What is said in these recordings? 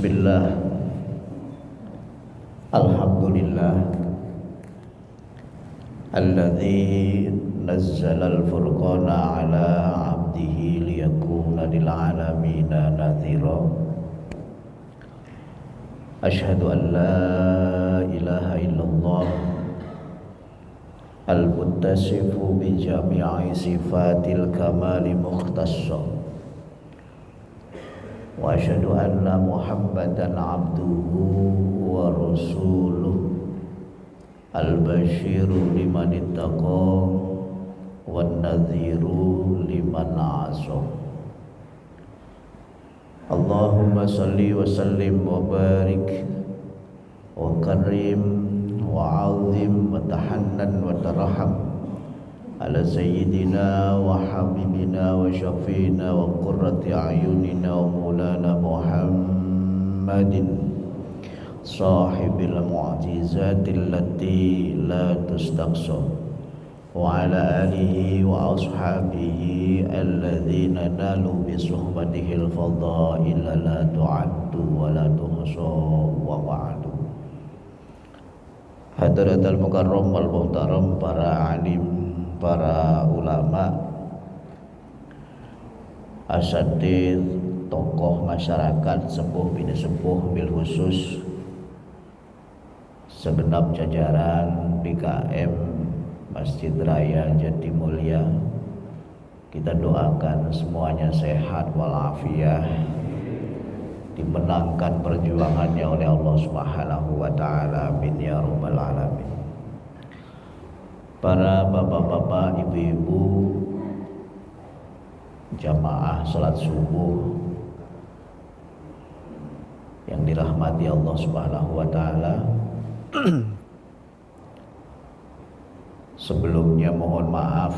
Bismillah, Alhamdulillah, alladzi nazzala al-furqana ala abdihi liyakuna lil alamina nadhira. Ashhadu an la ilaha illallah al-muttasifu bi jami'i sifatil kamali mukhtassa. Wa asyhadu anna Muhammadan abduhu wa rasuluh al-basyiru liman ittaqa wan nadhiru liman 'asa. Allahumma salli wa sallim wa barik wa karim wa 'azim wa tahannan wa tarham ala sayyidina wa habibina wa syafiina wa qurrati a'yunina wa maulana Muhammadin sahibil mu'jizatil lati la tustaqsa wa ala alihi wa ashabihi alladhina nalu bi suhbatihil fadaila la tu'addu wa la tuhsa wa ba'du. Hadratal mukarram wal muhtaram, para alim, para ulama, asatidz, tokoh masyarakat, sepuh bini sepuh, bil khusus segenap jajaran PKM Masjid Raya Jatimulya, kita doakan semuanya sehat walafiat, dimenangkan perjuangannya oleh Allah Subhanahu wa taala. Amin ya rabbal alamin. Para bapak-bapak, ibu-ibu, jamaah salat subuh yang dirahmati Allah Subhanahu wa taala. Sebelumnya mohon maaf,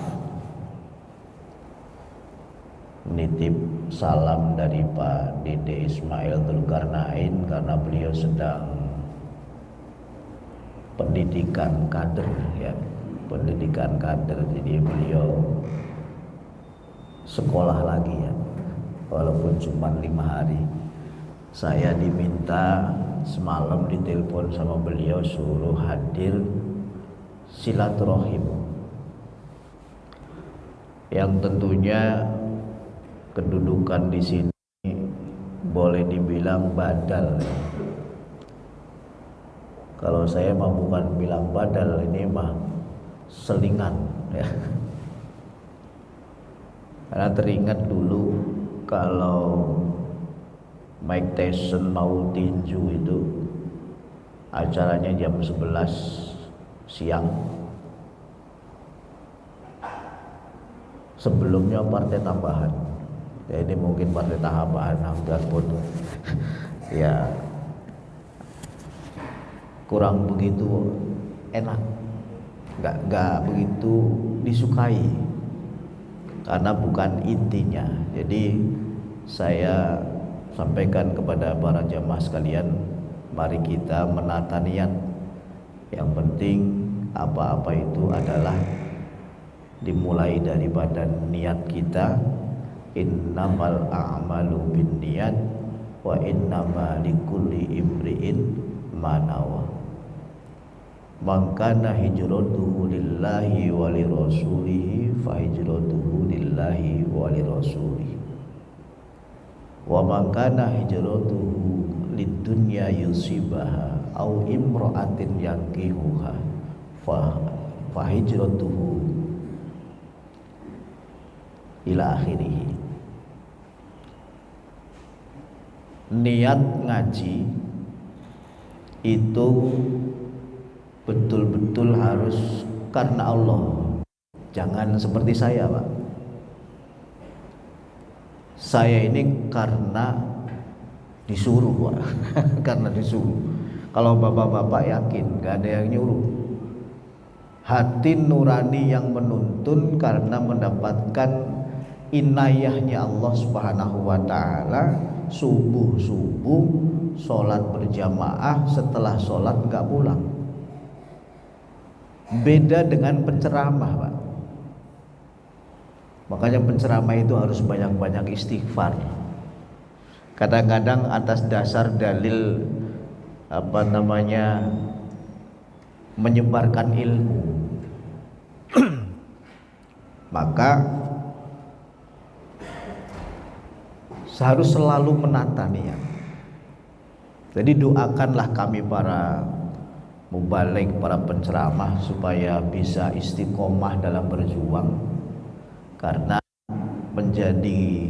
nitip salam dari Pak Dede Ismail Dzulkarnain karena beliau sedang pendidikan kader, ya, pendidikan kader, jadi beliau sekolah lagi, ya, walaupun cuma 5 hari. Saya diminta semalam, ditelepon sama beliau, suruh hadir silaturahim, yang tentunya kedudukan di sini boleh dibilang badal. Kalau saya mah bukan bilang badal, ini mah selingan, ya. Karena teringat dulu kalau Mike Tyson mau tinju itu acaranya jam 11 siang. Sebelumnya partai tambahan. Ya, ini mungkin partai tambahan Hamdan pun ya kurang begitu enak, nggak begitu disukai karena bukan intinya. Jadi saya sampaikan kepada para jamaah sekalian, mari kita menata niat. Yang penting apa-apa itu adalah dimulai daripada niat kita. Innamal a'malu binniyat wa innama likulli imri'in ma nawa. Man kana hijratuhu lillahi wa lirasulihi fa hijratuhu lillahi wa lirasulihi. Wa man kana hijratuhu lidunya yusibaha au imra'atin yankihuha fa hijratuhu ila akhirih. Niat ngaji itu betul-betul harus karena Allah. Jangan seperti saya, Pak. Saya ini karena disuruh, Pak. Karena disuruh. Kalau bapak-bapak yakin gak ada yang nyuruh. Hati nurani yang menuntun karena mendapatkan inayahnya Allah Subhanahu wa taala. Subuh-subuh sholat berjamaah, setelah sholat gak pulang. Beda dengan penceramah, Pak. Makanya penceramah itu harus banyak-banyak istighfar. Kadang-kadang atas dasar dalil menyebarkan ilmu, maka harus selalu menata niat. Jadi doakanlah kami para mubalik, para penceramah supaya bisa istiqomah dalam berjuang, karena menjadi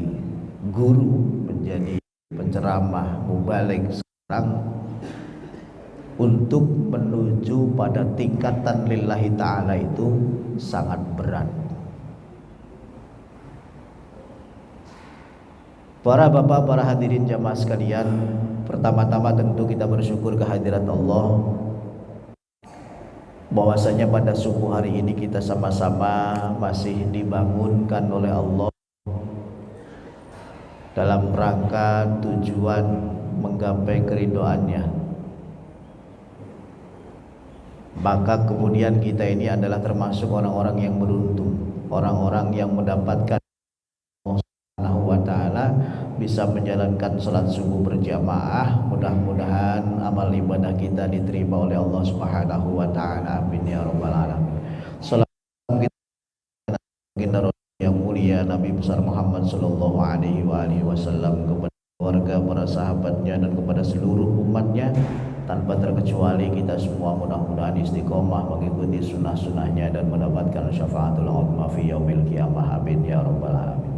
guru, menjadi penceramah, mubalik sekarang untuk menuju pada tingkatan lillahi ta'ala itu sangat berat. Para bapak, para hadirin jamaah sekalian, pertama-tama tentu kita bersyukur kehadirat Allah, bahwasanya pada subuh hari ini kita sama-sama masih dibangunkan oleh Allah dalam rangka tujuan menggapai keridhoannya. Maka kemudian kita ini adalah termasuk orang-orang yang beruntung, orang-orang yang mendapatkan Subhanahu wa ta'ala bisa menjalankan salat subuh berjamaah. Mudah-mudahan amal ibadah kita diterima oleh Allah Subhanahu wa ta'ala. Amin ya rabbal alamin. Salam kita yang mulia Nabi besar Muhammad sallallahu alaihi wasallam, kepada keluarga, para sahabatnya, dan kepada seluruh umatnya tanpa terkecuali. Kita semua mudah-mudahan istiqomah mengikuti sunnah-sunnahnya dan mendapatkan syafaatul uzma fi yaumil qiyamah. Amin ya rabbal alamin.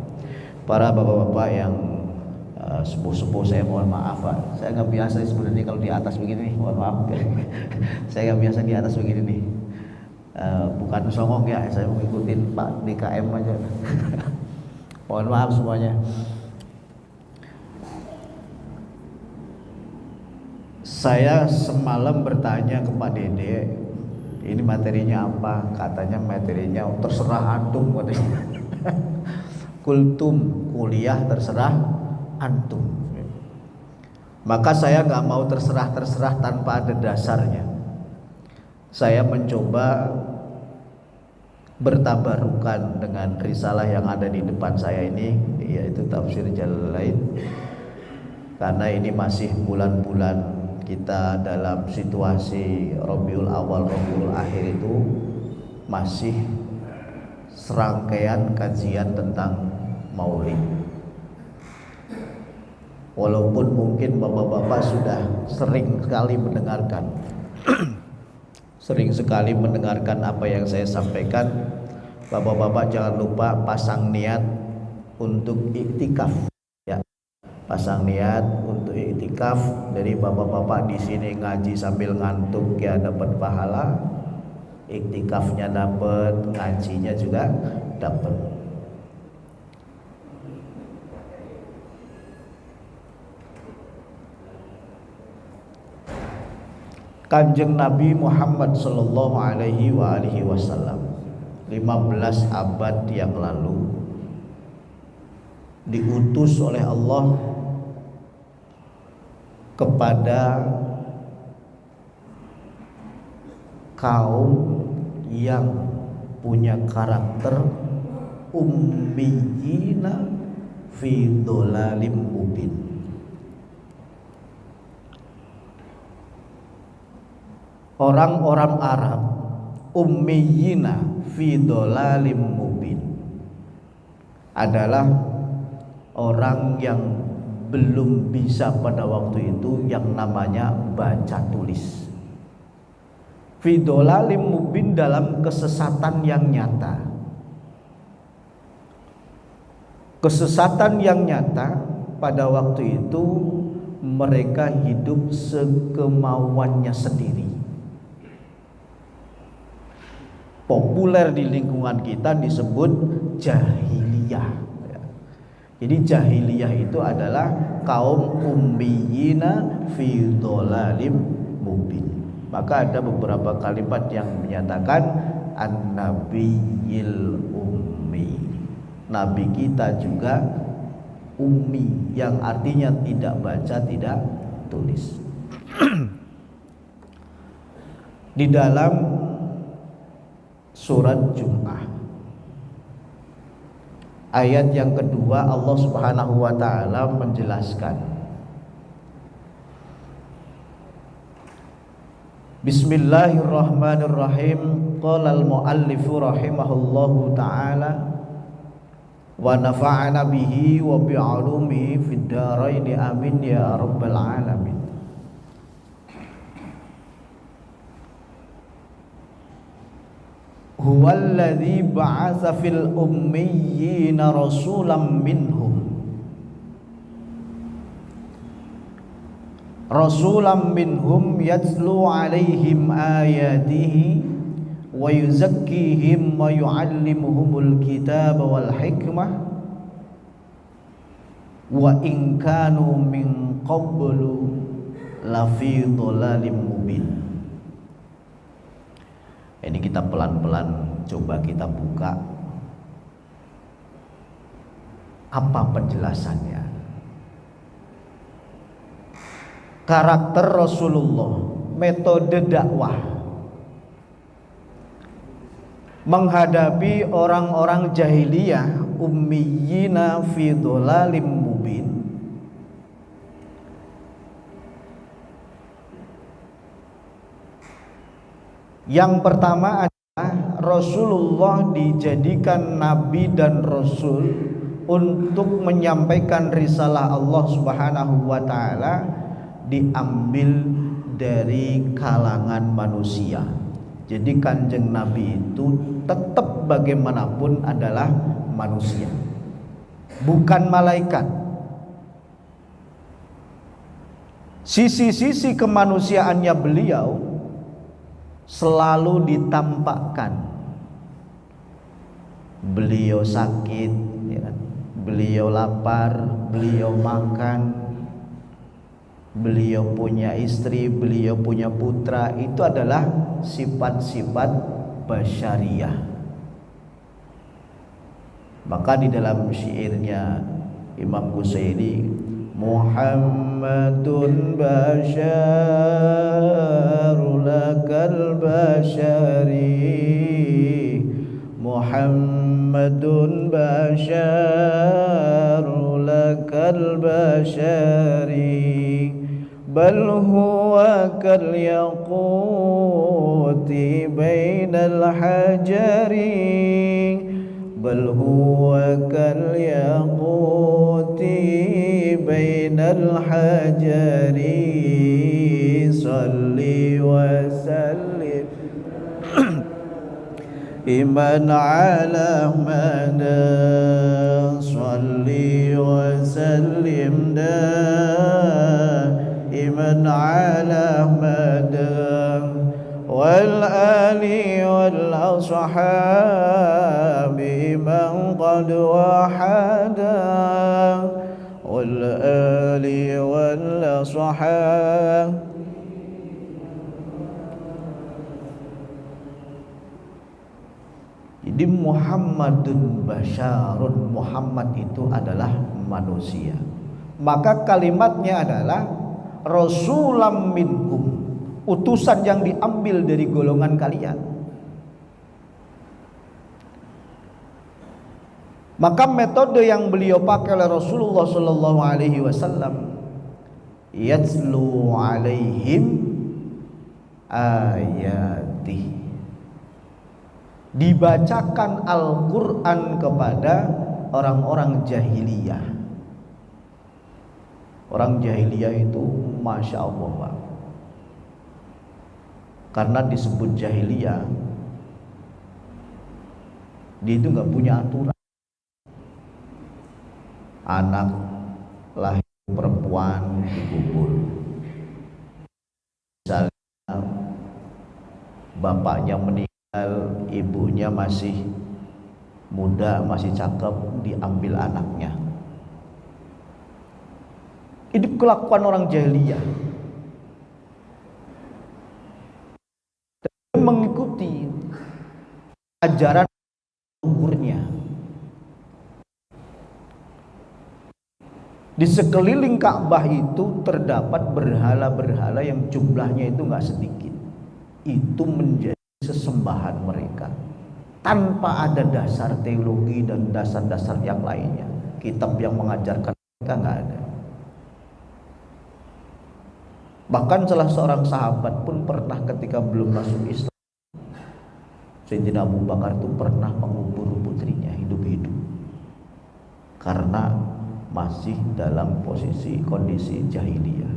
Para bapak-bapak yang sepuh-sepuh, saya mohon maaf Pak, saya nggak biasa sebenarnya kalau di atas begini nih, mohon maaf. Saya nggak biasa di atas begini nih, bukan songong ya, saya mau ngikutin Pak DKM aja. Mohon maaf semuanya. Saya semalam bertanya ke Pak Dede, ini materinya apa? Katanya materinya terserah antum katanya. Kultum, kuliah terserah antum. Maka saya nggak mau terserah tanpa ada dasarnya. Saya mencoba bertabarukan dengan risalah yang ada di depan saya ini, yaitu Tafsir Jalalain, karena ini masih bulan-bulan kita dalam situasi Rabiul Awal, Rabiul Akhir, itu masih serangkaian kajian tentang Maulid. Walaupun mungkin bapak-bapak sudah sering sekali mendengarkan sering sekali mendengarkan apa yang saya sampaikan, bapak-bapak jangan lupa pasang niat untuk iktikaf ya. Pasang niat untuk iktikaf. Jadi bapak-bapak di sini ngaji sambil ngantuk ya dapat pahala, iktikafnya dapat, ngajinya juga dapat. Kanjeng Nabi Muhammad sallallahu alaihi wasallam 15 abad yang lalu diutus oleh Allah kepada kaum yang punya karakter ummiyina fi dhalalim mubin. Orang-orang Arab ummiyina fi dhalalim mubin adalah orang yang belum bisa pada waktu itu yang namanya baca tulis. Fi dhalalim mubin, dalam kesesatan yang nyata. Kesesatan yang nyata pada waktu itu mereka hidup sekemauannya sendiri. Populer di lingkungan kita disebut jahiliyah. Jadi jahiliyah itu adalah kaum ummiyina fi dhalalim mubin. Maka ada beberapa kalimat yang menyatakan an-nabiyil ummi. Nabi kita juga ummi, yang artinya tidak baca, tidak tulis. Di dalam surat Jum'ah ayat yang kedua, Allah Subhanahu wa ta'ala menjelaskan Bismillahirrahmanirrahim. Qala al-muallifu rahimahullahu ta'ala wa nafa'ana bihi wa bi'ulumihi fid dharain amin ya rabbal alamin. Huwallazi ba'atsa fil ummiyina rasulam minhum yatlu alaihim ayatihi wa yuzakkihim wa yu'allimuhumul kitaba wal hikmah wa in kanu min qablu lafi dhalalim mubin. Ini kita pelan-pelan coba kita buka apa penjelasannya. Karakter Rasulullah, metode dakwah menghadapi orang-orang jahiliyah ummiyina fi dhalalim mubin. Yang pertama adalah Rasulullah dijadikan nabi dan rasul untuk menyampaikan risalah Allah Subhanahu wa taala, diambil dari kalangan manusia. Jadi Kanjeng Nabi itu tetap bagaimanapun adalah manusia, bukan malaikat. Sisi-sisi kemanusiaannya beliau selalu ditampakkan. Beliau sakit, ya kan? Beliau lapar, beliau makan, beliau punya istri, beliau punya putra. Itu adalah sifat-sifat basyariah. Maka di dalam syairnya Imam Busairi, Muhammadun basyaru lakal basyari, Muhammadun basyaru lakal basyari, bal huwa kal yaquti bainal hajari, bal huwa kal yaquti bainal hajari, salli wa sallim iman ala mada, salli wa sallim iman ala mada, wal ali wal ashabi man qad wahada, wal ali wal ashabi. Jadi Muhammadun basyarun, Muhammad itu adalah manusia. Maka kalimatnya adalah rasulam minhum, utusan yang diambil dari golongan kalian. Maka metode yang beliau pakai oleh Rasulullah sallallahu alaihi wasallam, yatslu alaihim ayati, dibacakan Al-Qur'an kepada orang-orang jahiliyah. Orang jahiliyah itu Masya Allah Pak, karena disebut jahiliyah, dia itu gak punya aturan. Anak lahir perempuan dikubur, misalnya bapaknya meninggal, ibunya masih muda, masih cakep, diambil anaknya. Ini kelakuan orang jahiliyah. Mengikuti ajaran umurnya. Di sekeliling Ka'bah itu terdapat berhala-berhala yang jumlahnya itu enggak sedikit. Itu menjadi sesembahan mereka tanpa ada dasar teologi dan dasar-dasar yang lainnya. Kitab yang mengajarkan mereka enggak ada. Bahkan salah seorang sahabat pun pernah ketika belum masuk Islam, Sayyidina Abu Bakar itu pernah mengubur putrinya hidup-hidup karena masih dalam posisi kondisi jahiliyah.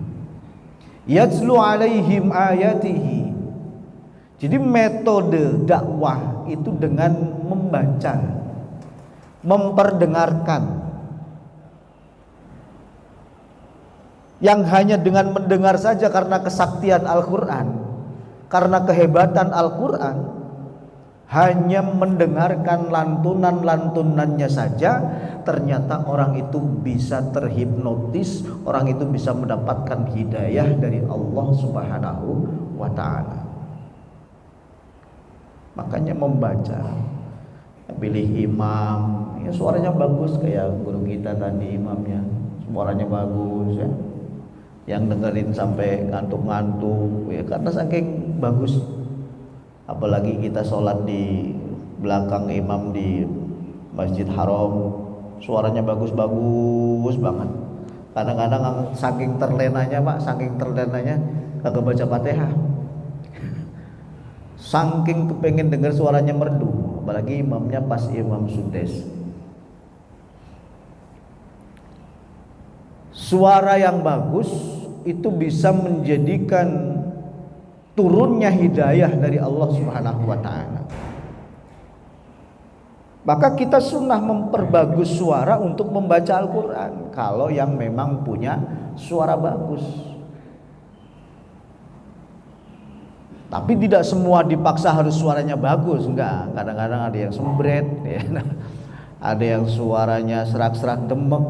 Yatslu alaihim ayatihi. Jadi metode dakwah itu dengan membaca, memperdengarkan. Yang hanya dengan mendengar saja karena kesaktian Al-Quran, karena kehebatan Al-Quran, hanya mendengarkan lantunan-lantunannya saja, ternyata orang itu bisa terhipnotis, orang itu bisa mendapatkan hidayah dari Allah Subhanahu wa ta'ala. Makanya membaca, pilih imam, ya suaranya bagus kayak guru kita tadi, imamnya suaranya bagus ya, yang dengerin sampai ngantuk-ngantuk ya, karena saking bagus. Apalagi kita sholat di belakang imam di Masjid Haram, suaranya bagus-bagus banget. Kadang-kadang saking terlenanya Pak, saking terlenanya kagak baca Fatihah, saking kepengen dengar suaranya merdu. Apalagi imamnya pas imam sudes. Suara yang bagus itu bisa menjadikan turunnya hidayah dari Allah Subhanahu wa ta'ala. Maka kita sunnah memperbagus suara untuk membaca Al-Quran kalau yang memang punya suara bagus. Tapi tidak semua dipaksa harus suaranya bagus, enggak. Kadang-kadang ada yang sembret ya. Ada yang suaranya serak-serak demek,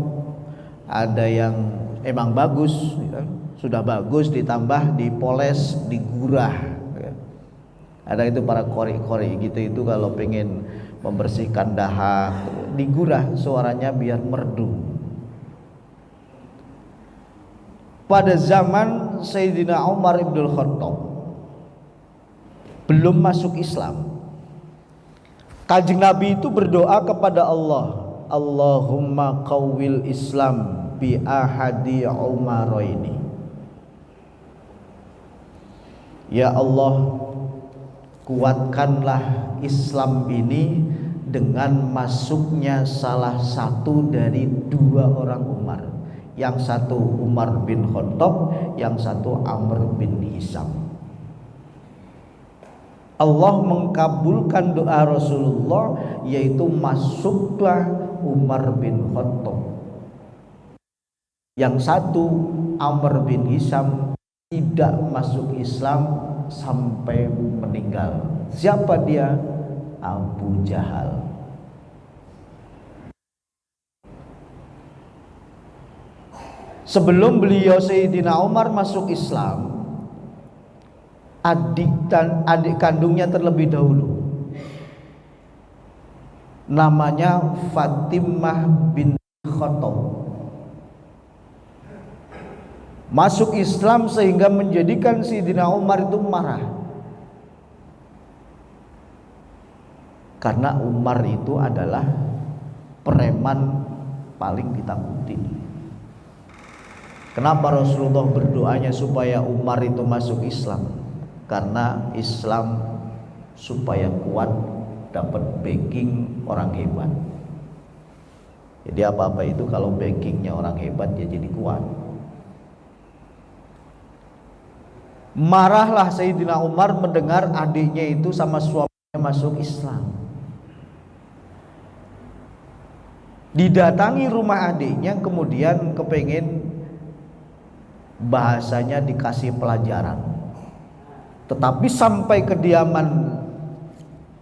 ada yang emang bagus ya. Sudah bagus ditambah dipoles, digurah ya. Ada itu para kori-kori gitu, itu kalau pengen membersihkan dahak digurah suaranya biar merdu. Pada zaman Sayyidina Umar ibn Khattab belum masuk Islam, Kanjeng Nabi itu berdoa kepada Allah, Allahumma qawwil Islam bi ahadi Umaroini. Ya Allah, kuatkanlah Islam ini dengan masuknya salah satu dari dua orang Umar. Yang satu Umar bin Khattab, yang satu Amr bin Hisam. Allah mengkabulkan doa Rasulullah, yaitu masuklah Umar bin Khattab. Yang satu Amr bin Hisam tidak masuk Islam sampai meninggal. Siapa dia? Abu Jahal. Sebelum beliau Sayyidina Umar masuk Islam, adik kandungnya terlebih dahulu, namanya Fatimah bin Khattab, masuk Islam sehingga menjadikan Sayyidina Umar itu marah. Karena Umar itu adalah preman paling ditakuti. Kenapa Rasulullah berdoanya supaya Umar itu masuk Islam? Karena Islam supaya kuat, dapat backing orang hebat. Jadi apa-apa itu kalau backingnya orang hebat ya jadi kuat. Marahlah Sayyidina Umar mendengar adiknya itu sama suaminya masuk Islam. Didatangi rumah adiknya, kemudian kepengen bahasanya dikasih pelajaran. Tetapi sampai kediaman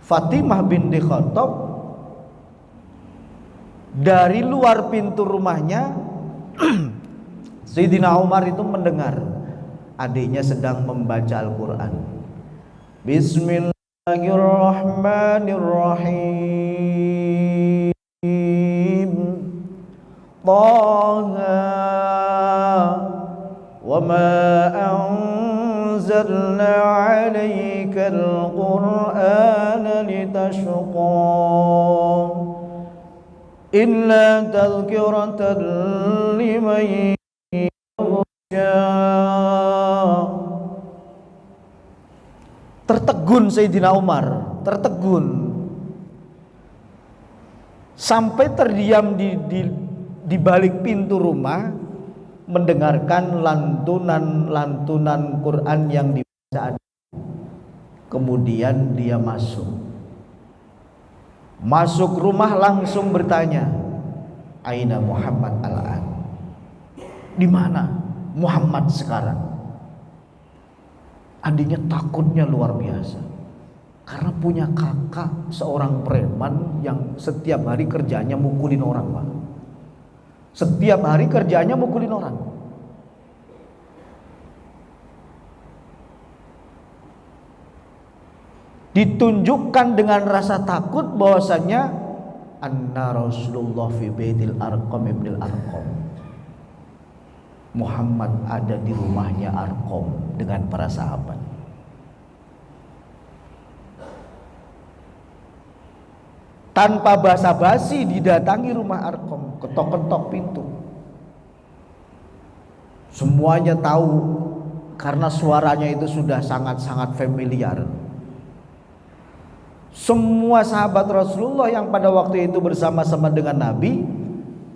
Fatimah binti Khattab, dari luar pintu rumahnya Sayyidina Umar itu mendengar adiknya sedang membaca Al-Quran. Bismillahirrahmanirrahim. Taha wa ma anzalna 'alaika al-Qur'ana litashqa illa tadhkiratan liman yakhsha. tertegun Sayyidina Umar, tertegun. Sampai terdiam di balik pintu rumah mendengarkan lantunan Quran yang dibaca. Kemudian dia masuk rumah langsung bertanya, Aina Muhammad al-an? Di mana Muhammad sekarang? Adiknya takutnya luar biasa karena punya kakak seorang preman yang setiap hari kerjanya mukulin orang, Pak. Setiap hari kerjanya mukulin orang. Ditunjukkan dengan rasa takut bahwasanya anna Rasulullah fi baitil Arqam ibnil Arqam. Muhammad ada di rumahnya Arqam dengan para sahabat. Tanpa basa-basi didatangi rumah Arqam, ketok-ketok pintu. Semuanya tahu karena suaranya itu sudah sangat-sangat familiar. Semua sahabat Rasulullah yang pada waktu itu bersama-sama dengan Nabi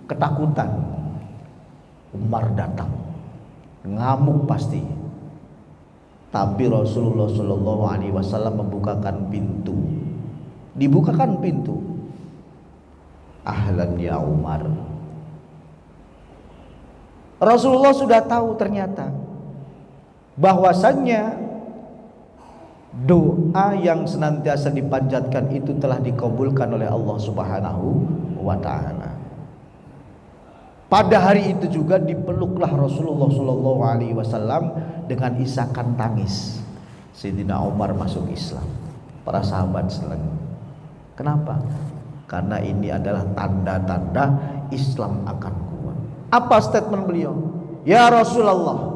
ketakutan. Umar datang, ngamuk pasti. Tapi Rasulullah Shallallahu Alaihi Wasallam membukakan pintu, dibukakan pintu. Ahlan ya Umar. Rasulullah sudah tahu ternyata bahwasannya doa yang senantiasa dipanjatkan itu telah dikabulkan oleh Allah Subhanahu wa taala. Pada hari itu juga dipeluklah Rasulullah Shallallahu Alaihi Wasallam dengan isakan tangis. Sayyidina Umar masuk Islam, para sahabat senang. Kenapa? Karena ini adalah tanda-tanda Islam akan kuat. Apa statement beliau? Ya Rasulullah,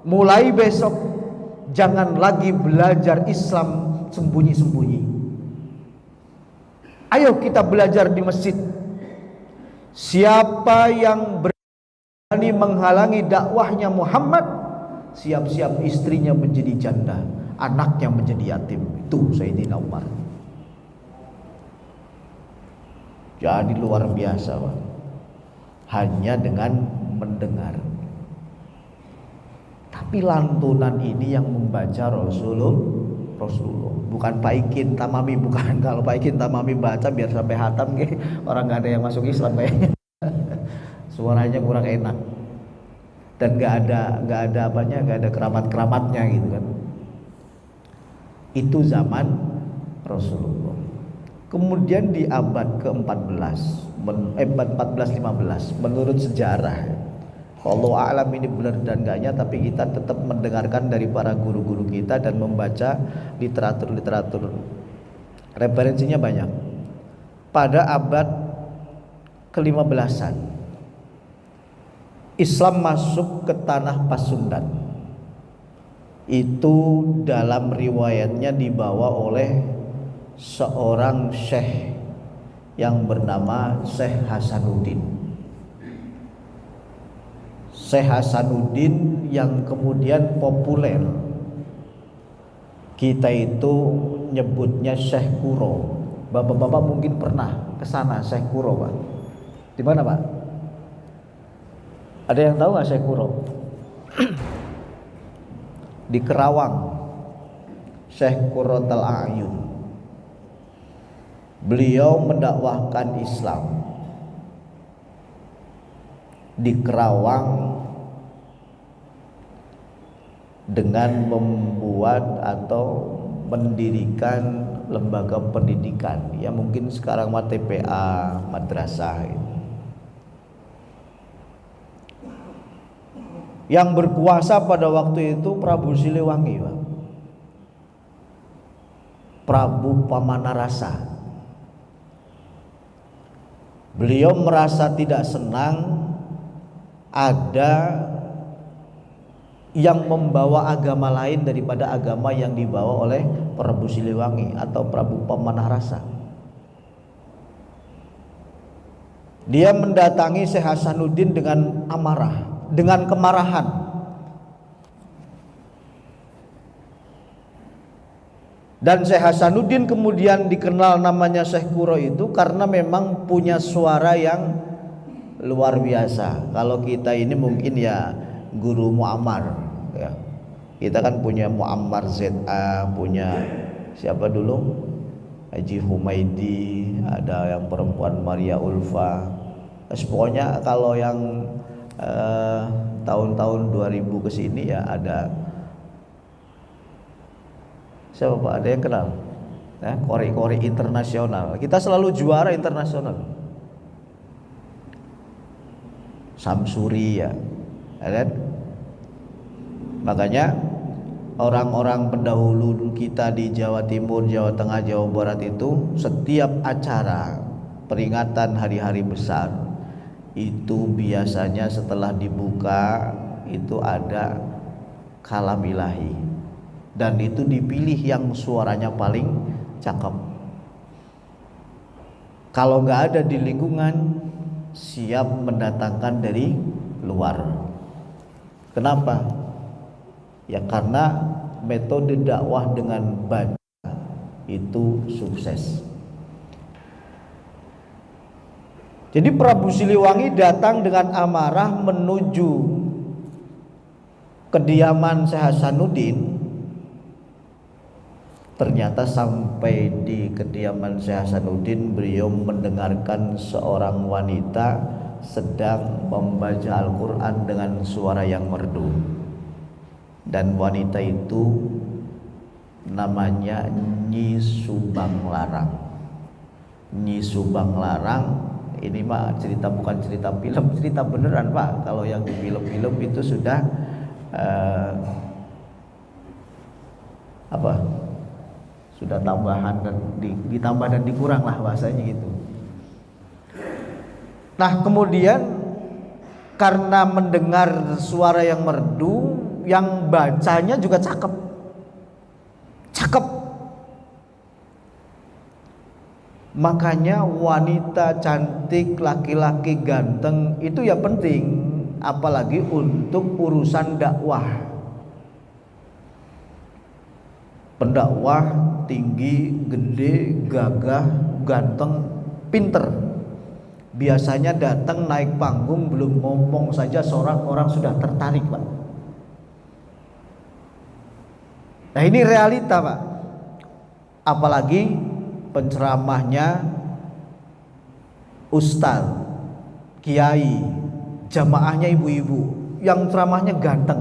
mulai besok jangan lagi belajar Islam sembunyi-sembunyi. Ayo kita belajar di masjid. Siapa yang berani menghalangi dakwahnya Muhammad, siap-siap istrinya menjadi janda, anaknya menjadi yatim. Itu Sayyidina Umar. Jadi luar biasa, Pak. Hanya dengan mendengar. Tapi lantunan ini yang membaca Rasulullah, bukan Pak Ikin Tamami, bukan. Kalau Pak Ikin Tamami baca biar sampai hatam, orang nggak ada yang masuk Islam kayaknya. Suaranya kurang enak dan nggak ada keramat-keramatnya gitu kan. Itu zaman Rasulullah. Kemudian di abad ke-14, 14-15 menurut sejarah. Allah a'lam ini benar dan enggaknya, tapi kita tetap mendengarkan dari para guru-guru kita dan membaca literatur. Referensinya banyak. Pada abad ke-15an Islam masuk ke tanah Pasundan. Itu dalam riwayatnya dibawa oleh seorang syekh yang bernama Syekh Hasanuddin. Syekh Hasanuddin yang kemudian populer, kita itu nyebutnya Syekh Kuro. Bapak-bapak mungkin pernah ke sana, Syekh Kuro, Pak. Di mana, Pak? Ada yang tahu nggak Syekh Kuro? Di Kerawang, Syekh Qurratul A'yun. Beliau mendakwahkan Islam di Kerawang dengan membuat atau mendirikan lembaga pendidikan ya mungkin sekarang TPA, madrasah gitu. Yang berkuasa pada waktu itu Prabu Siliwangi, Pak. Prabu Pamanarasa. Beliau merasa tidak senang ada yang membawa agama lain daripada agama yang dibawa oleh Prabu Siliwangi atau Prabu Pamanarasa. Dia mendatangi Syekh Hasanuddin dengan amarah, dengan kemarahan. Dan Syekh Hasanuddin kemudian dikenal namanya Syekh Kuro itu karena memang punya suara yang luar biasa. Kalau kita ini mungkin ya guru Muammar ya. Kita kan punya Muammar ZA, punya siapa dulu? Haji Humaidi, ada yang perempuan Maria Ulfa. Pokoknya kalau yang tahun-tahun 2000 ke sini ya ada siapa Pak? Ada yang kenal? Ya, kori-kori internasional. Kita selalu juara internasional. Samsuri ya. Kan? Makanya orang-orang pendahulu kita di Jawa Timur, Jawa Tengah, Jawa Barat itu setiap acara peringatan hari-hari besar itu biasanya setelah dibuka itu ada kalam ilahi. Dan itu dipilih yang suaranya paling cakep. Kalau nggak ada di lingkungan, siap mendatangkan dari luar. Kenapa? Ya karena metode dakwah dengan baca itu sukses. Jadi Prabu Siliwangi datang dengan amarah menuju kediaman Syekh Hasanuddin. Ternyata sampai di kediaman Syekh Hasanuddin, beliau mendengarkan seorang wanita sedang membaca Al-Quran dengan suara yang merdu. Dan wanita itu namanya Nyi Subang Larang. Nyi Subang Larang ini mah cerita, bukan cerita film, cerita beneran Pak. Kalau yang di film-film itu sudah sudah tambahan dan ditambah dan dikurang lah bahasanya gitu. Nah kemudian karena mendengar suara yang merdu, yang bacanya juga cakep. Makanya wanita cantik, laki-laki ganteng itu ya penting, apalagi untuk urusan dakwah. Pendakwah tinggi, gede, gagah, ganteng, pinter. Biasanya datang naik panggung belum ngomong saja seorang orang sudah tertarik Pak. Nah ini realita Pak. Apalagi penceramahnya ustaz, kiai, jamaahnya ibu-ibu, yang ceramahnya ganteng.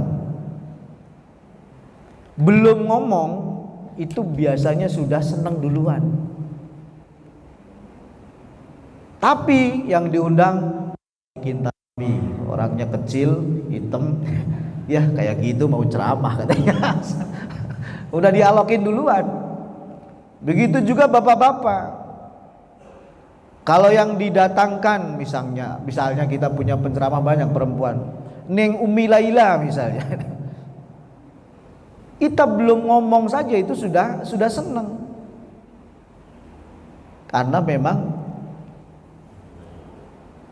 Belum ngomong itu biasanya sudah senang duluan. Tapi yang diundang bikin tabi, orangnya kecil, hitam, ya kayak gitu mau ceramah katanya. Udah dialokin duluan. Begitu juga bapak-bapak. Kalau yang didatangkan misalnya kita punya penceramah banyak perempuan, Neng Umi Laila misalnya. Kita belum ngomong saja itu sudah senang. Karena memang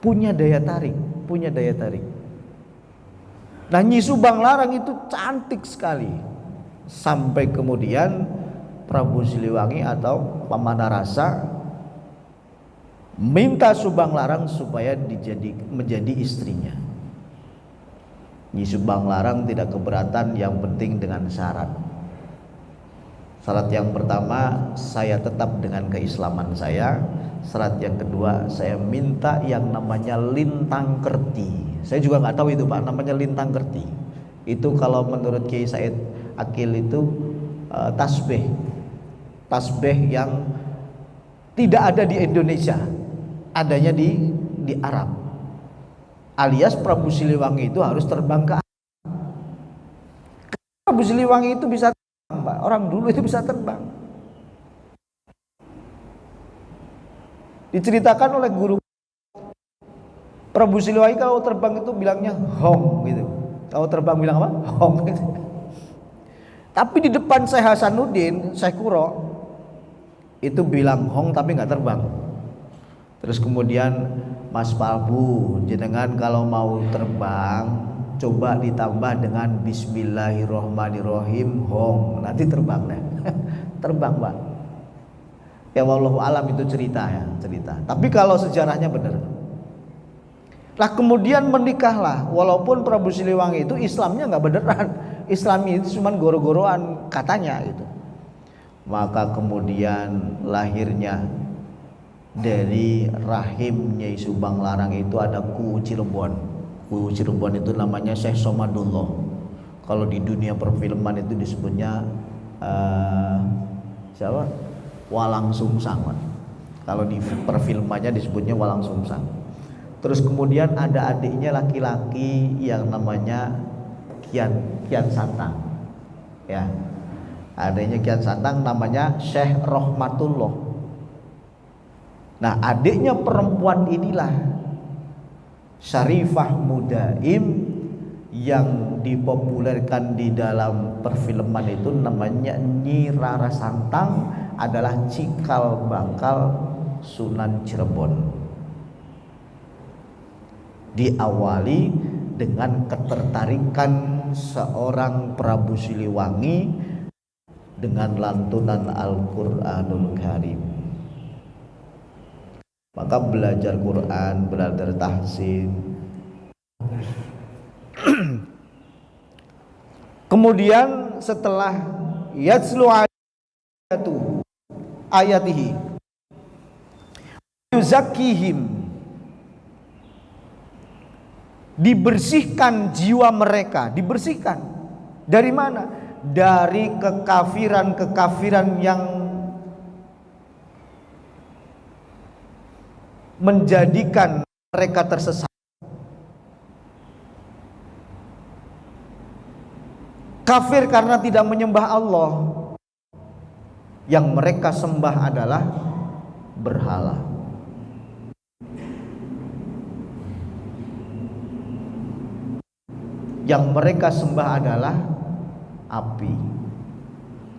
punya daya tarik. Nah Nyi Subang Larang itu cantik sekali. Sampai kemudian Prabu Siliwangi atau Pamanarasa minta Subang Larang supaya menjadi istrinya. Nyi Subang Larang tidak keberatan, yang penting dengan syarat. Syarat yang pertama, saya tetap dengan keislaman saya. Syarat yang kedua, saya minta yang namanya lintang kerti. Saya juga nggak tahu itu Pak, namanya lintang kerti. Itu kalau menurut Kiai Said Akil itu tasbih yang tidak ada di Indonesia, adanya di Arab. Alias Prabu Siliwangi itu harus terbang ke Arab. Prabu Siliwangi itu bisa terbang, Pak. Orang dulu itu bisa terbang. Diceritakan oleh guru Prabu Siliwangi kalau terbang itu bilangnya hong gitu. Kalau terbang bilang apa? Hong gitu. Tapi di depan Syekh Hasanuddin, Syekh Kuro itu bilang hong tapi nggak terbang. Terus kemudian Mas Prabu, jenengan kalau mau terbang coba ditambah dengan Bismillahirrohmanirrohim, hong, nanti terbang deh. Terbang Pak. Ya wallahu alam itu cerita ya, cerita. Tapi kalau sejarahnya benar. Lah kemudian menikahlah, walaupun Prabu Siliwangi itu Islamnya nggak beneran, Islamnya itu cuma goro-goroan katanya gitu. Maka kemudian lahirnya dari rahim Nyai Subang Larang itu ada Ku Cirebon. Ku Cirebon itu namanya Syekh Somadullah. Kalau di dunia perfilman itu disebutnya siapa? Walang Sungsang. Kalau di perfilmannya disebutnya Walang Sungsang. Terus kemudian ada adiknya laki-laki yang namanya Kian Santang. Ya. Adiknya Kian Santang namanya Syekh Rohmatullah. Nah, adiknya perempuan inilah Syarifah Mudaim yang dipopulerkan di dalam perfilman itu namanya Nyi Rara Santang, adalah cikal bakal Sunan Cirebon. Diawali dengan ketertarikan seorang Prabu Siliwangi dengan lantunan Al-Qur'anul Karim. Maka belajar Quran, belajar tahsin. Kemudian setelah yatslu ayatihi yuzakkihim, dibersihkan jiwa mereka. Dibersihkan dari mana? Dari kekafiran-kekafiran yang menjadikan mereka tersesat. Kafir karena tidak menyembah Allah. Yang mereka sembah adalah berhala. Yang mereka sembah adalah api.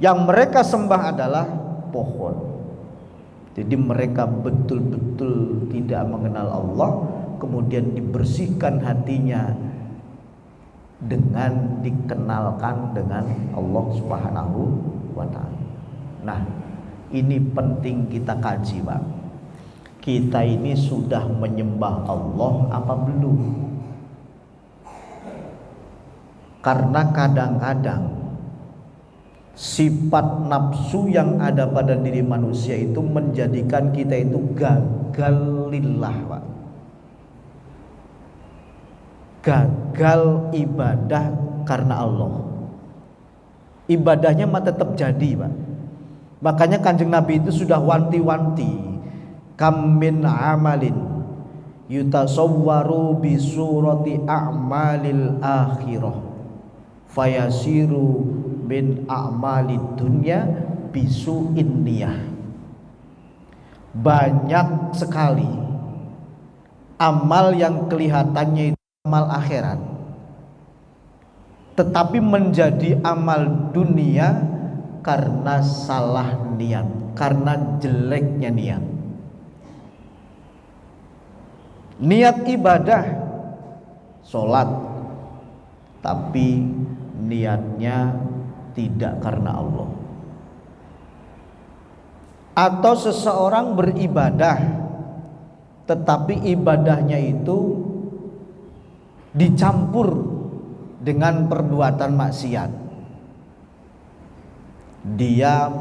Yang mereka sembah adalah pohon. Jadi mereka betul-betul tidak mengenal Allah, kemudian dibersihkan hatinya dengan dikenalkan dengan Allah Subhanahu wa ta'ala. Nah, ini penting kita kaji, Pak. Kita ini sudah menyembah Allah apa belum? Karena kadang-kadang sifat nafsu yang ada pada diri manusia itu menjadikan kita itu gagal lillah, Pak. Gagal ibadah karena Allah. Ibadahnya mah tetap jadi, Pak. Makanya Kanjeng Nabi itu sudah wanti-wanti, kam min amalin yutasawwaru bi surati a'malil akhirah fayasiru bin a'malid dunya bisu'in niyah. Banyak sekali amal yang kelihatannya itu amal akhirat, tetapi menjadi amal dunia karena salah niat, karena jeleknya niat. Niat ibadah, sholat, tapi niatnya tidak karena Allah. Atau seseorang beribadah tetapi ibadahnya itu dicampur dengan perbuatan maksiat. Dia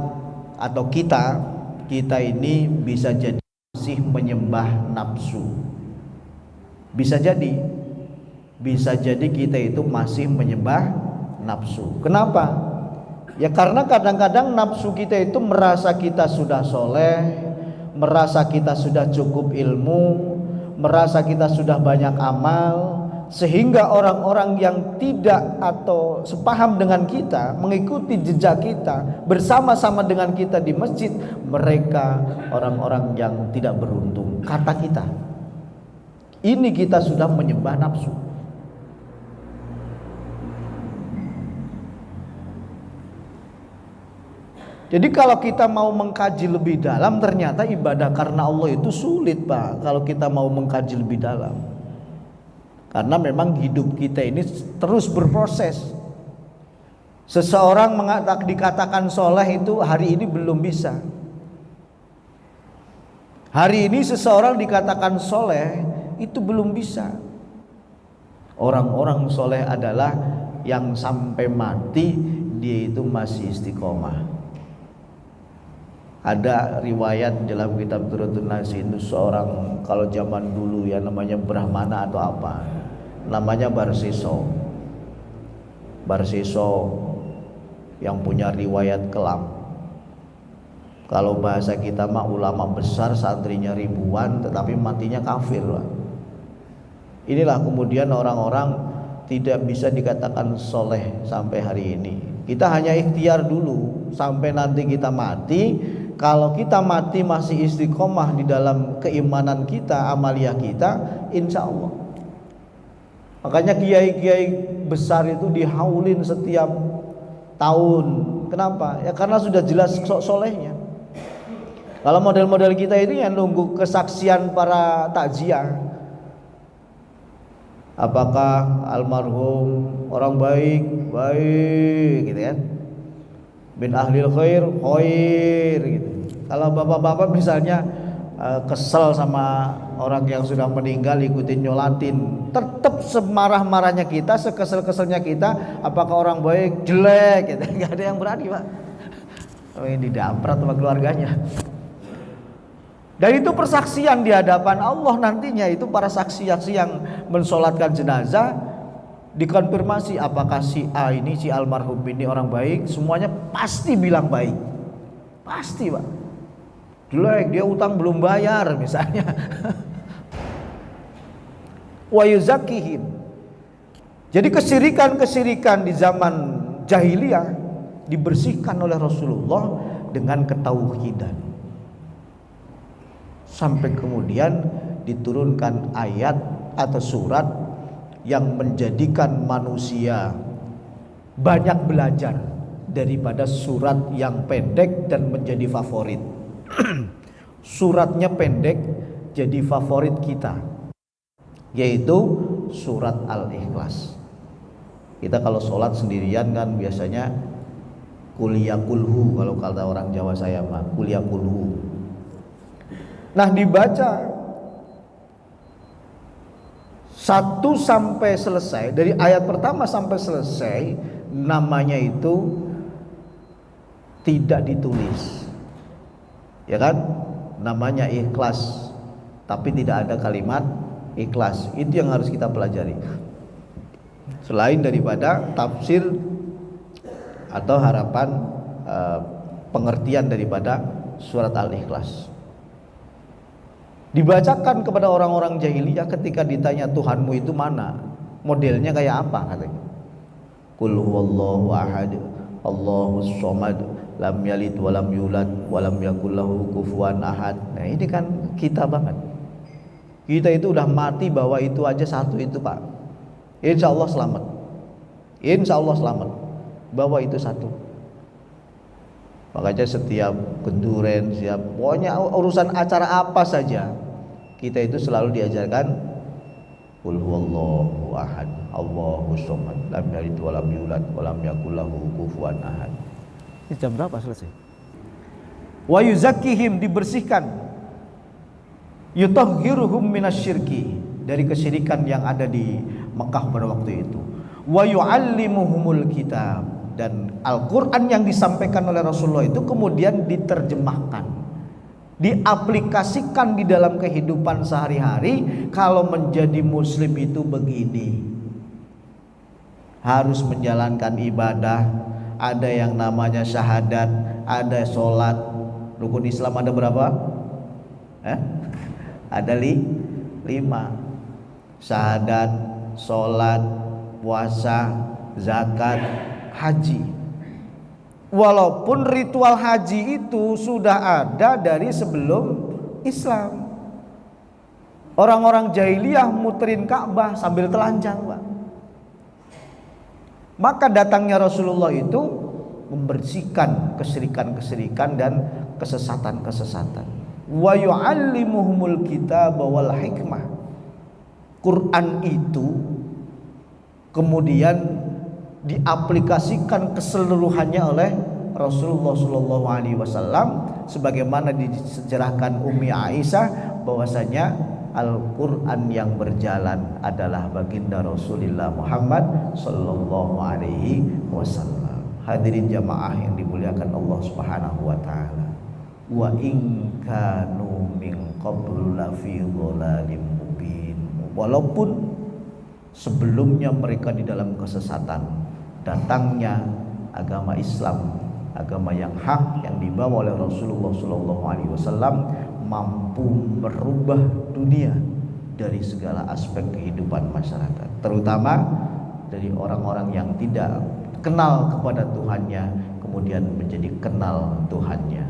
atau kita ini bisa jadi masih menyembah nafsu. Bisa jadi kita itu masih menyembah nafsu. Kenapa? Ya karena kadang-kadang nafsu kita itu merasa kita sudah soleh, merasa kita sudah cukup ilmu, merasa kita sudah banyak amal, sehingga orang-orang yang tidak atau sepaham dengan kita, mengikuti jejak kita, bersama-sama dengan kita di masjid, mereka orang-orang yang tidak beruntung. Kata kita, ini kita sudah menyembah nafsu. Jadi kalau kita mau mengkaji lebih dalam, ternyata ibadah karena Allah itu sulit, Pak. Kalau kita mau mengkaji lebih dalam, Karena memang hidup kita ini terus berproses. Seseorang dikatakan soleh itu hari ini belum bisa. Hari ini seseorang dikatakan soleh itu belum bisa. Orang-orang soleh adalah yang sampai mati dia itu masih istiqomah. Ada riwayat dalam kitab Durratun Nasin itu seorang, kalau zaman dulu ya namanya Brahmana atau apa, namanya Barsiso yang punya riwayat kelam. Kalau bahasa kita mah ulama besar, santrinya ribuan, tetapi matinya kafir lah. Inilah kemudian orang-orang tidak bisa dikatakan soleh sampai hari ini. Kita hanya ikhtiar dulu sampai nanti kita mati. Kalau kita mati masih istiqomah di dalam keimanan kita, amaliyah kita, insya Allah. Makanya kiai-kiai besar itu dihaulin setiap tahun. Kenapa? Ya karena sudah jelas solehnya. Kalau model-model kita ini yang nunggu kesaksian para takziah, apakah almarhum orang baik gitu kan, bin ahlil khair gitu. Kalau bapak-bapak misalnya kesel sama orang yang sudah meninggal ikutin nyolatin, tetap semarah-marahnya kita, sekesel-keselnya kita, apakah orang baik jelek gitu. Nggak ada yang berani, Pak. Ini didamprat sama keluarganya. Dan itu persaksian di hadapan Allah nantinya, itu para saksi-saksi yang mensolatkan jenazah dikonfirmasi apakah si A ini, si almarhum ini orang baik, semuanya pasti bilang baik. Pasti, Pak. Jelek, dia utang belum bayar misalnya. Wa yuzakihim. Jadi kesyirikan-kesyirikan di zaman jahiliyah dibersihkan oleh Rasulullah dengan ketauhidan. Sampai kemudian diturunkan ayat atau surat yang menjadikan manusia banyak belajar daripada surat yang pendek dan menjadi favorit. Suratnya pendek jadi favorit kita, yaitu surat Al-Ikhlas. Kita kalau sholat sendirian kan biasanya kuliah kulhu, kalau kata orang Jawa saya mah kuliah kulhu. Nah, dibaca 1 sampai selesai, dari ayat pertama sampai selesai, namanya itu tidak ditulis, ya kan? Namanya ikhlas, tapi tidak ada kalimat ikhlas. Itu yang harus kita pelajari. Selain daripada tafsir atau harapan pengertian daripada surat Al-Ikhlas. Dibacakan kepada orang-orang jahiliyah ketika ditanya Tuhanmu itu mana, modelnya kayak apa katanya. Qul huwallahu ahad, Allahus somad, lam yalid walam yulad walam yakul lahu kufuwan ahad. Nah, ini kan kita banget. Kita itu udah mati bawa itu aja satu itu, Pak. Insya Allah selamat. Insya Allah selamat. Bawa itu satu. Makanya setiap kenduren, setiap pokoknya urusan acara apa saja, kita itu selalu diajarkan qul huwallahu ahad, Allahus somad, lam yalid walam yulad walam yakul lahu kufuwan ahad. Ini jam berapa selesai? Wa yuzakkihim, dibersihkan, yutahhiruhum minasyirki, dari kesyirikan yang ada di Mekah pada waktu itu. Wa yu'allimuhumul kitab, dan Al-Quran yang disampaikan oleh Rasulullah itu kemudian diterjemahkan, diaplikasikan di dalam kehidupan sehari-hari. Kalau menjadi muslim itu begini, harus menjalankan ibadah, ada yang namanya syahadat, ada sholat. Rukun Islam ada berapa? Ada 5. Syahadat, sholat, puasa, zakat, haji. Walaupun ritual haji itu sudah ada dari sebelum Islam. Orang-orang jahiliyah muterin Ka'bah sambil telanjang, Pak. Maka datangnya Rasulullah itu membersihkan kesyirikan-kesyirikan dan kesesatan-kesesatan. Wa yu'allimuhumul kitaba wal hikmah. Quran itu kemudian diaplikasikan keseluruhannya oleh Rasulullah Shallallahu Alaihi Wasallam, sebagaimana disejarahkan Ummi Aisyah bahwasanya Al-Quran yang berjalan adalah baginda Rasulullah Muhammad Sallallahu Alaihi Wasallam. Hadirin jamaah yang dimuliakan Allah Subhanahu Wa Taala. Wa in kanu min qablu lafi dhalalim mubin. Walaupun sebelumnya mereka di dalam kesesatan, datangnya agama Islam, agama yang hak yang dibawa oleh Rasulullah Sallallahu Alaihi Wasallam mampu merubah dunia dari segala aspek kehidupan masyarakat, terutama dari orang-orang yang tidak kenal kepada Tuhannya kemudian menjadi kenal Tuhannya.